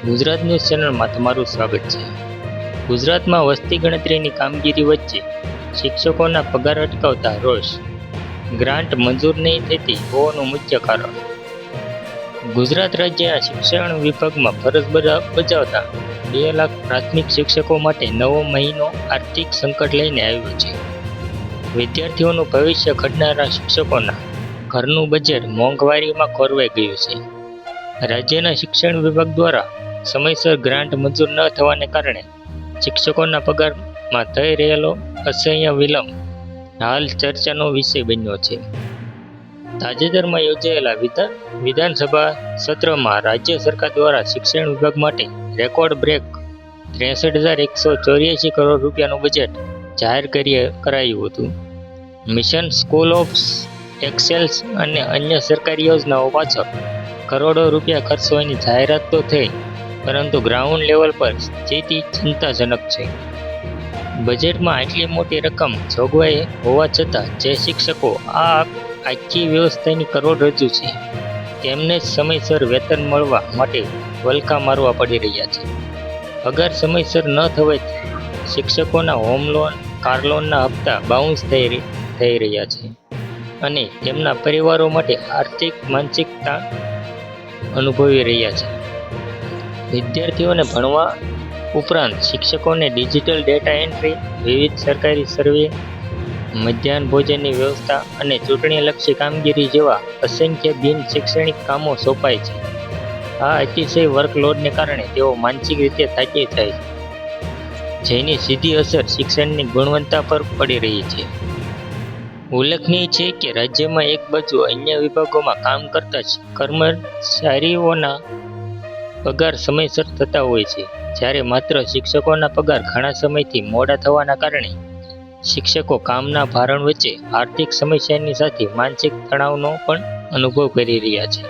Gujarat news ચેનલમાં તમારું સ્વાગત છે. ગુજરાતમાં વસ્તી ગણતરીની કામગીરી વચ્ચે શિક્ષકોના પગાર અટકાવતા રોષ. ગ્રાન્ટ મંજૂર નહીં થતી હોવાનું મુખ્ય કારણ. ગુજરાત રાજ્યના શિક્ષણ વિભાગમાં ફરજ બજાવતા 2 લાખ પ્રાથમિક શિક્ષકો માટે નવો મહિનો આર્થિક સંકટ લઈને આવ્યો છે. વિદ્યાર્થીઓનું ભવિષ્ય ઘડનારા શિક્ષકોના ઘરનું બજેટ મોંઘવારીમાં ખોરવાઈ ગયું છે. રાજ્યના શિક્ષણ વિભાગ દ્વારા સમયસર ગ્રાન્ટ મંજૂર ન થવાને કારણે શિક્ષકોના પગારમાં થઈ રહેલો અસહ્ય વિલંબ હાલ ચર્ચાનો વિષય બન્યો છે. તાજેતરમાં યોજાયેલા વિધાનસભા સત્રમાં રાજ્ય સરકાર દ્વારા શિક્ષણ વિભાગ માટે રેકોર્ડ બ્રેક 63,184 કરોડ રૂપિયાનું બજેટ જાહેર કરાયું હતું. મિશન સ્કૂલ ઓફ એક્સેલન્સ અને અન્ય સરકારી યોજનાઓ પાછળ કરોડો રૂપિયા ખર્ચવાની જાહેરાત તો થઈ, પરંતુ ગ્રાઉન્ડ લેવલ પર સ્થિતિ ચિંતાજનક છે. બજેટમાં આટલી મોટી રકમ જોગવાઈ હોવા છતાં જે શિક્ષકો આ આખી વ્યવસ્થાની કરોડરજ્જુ છે તેમને જ સમયસર વેતન મળવા માટે વલખા મારવા પડી રહ્યા છે. પગાર સમયસર ન થવાથી શિક્ષકોના હોમ લોન, કાર લોનના હપ્તા બાઉન્સ થઈ રહ્યા છે અને તેમના પરિવારો માટે આર્થિક માનસિકતા અનુભવી રહ્યા છે. વિદ્યાર્થીઓને ભણવા ઉપરાંત શિક્ષકોને ડિજિટલ ડેટા એન્ટ્રી, વિવિધ સરકારી સર્વે, મધ્યાહન ભોજનની વ્યવસ્થા અને ચૂંટણીલક્ષી કામગીરી જેવા અસંખ્ય બિન શૈક્ષણિક કામો સોંપાય છે. આ અતિશય વર્કલોડને કારણે તેઓ માનસિક રીતે થાકી જાય છે, જેની સીધી અસર શિક્ષણની ગુણવત્તા પર પડી રહી છે. ઉલ્લેખનીય છે કે રાજ્યમાં એક બાજુ અન્ય વિભાગોમાં કામ કરતા કર્મચારીઓના પગાર સમયસર થતા હોય છે, જ્યારે માત્ર શિક્ષકોના પગાર ઘણા સમયથી મોડા થવાના કારણે શિક્ષકો કામના ભારણ વચ્ચે આર્થિક સમસ્યાની સાથે માનસિક તણાવનો પણ અનુભવ કરી રહ્યા છે.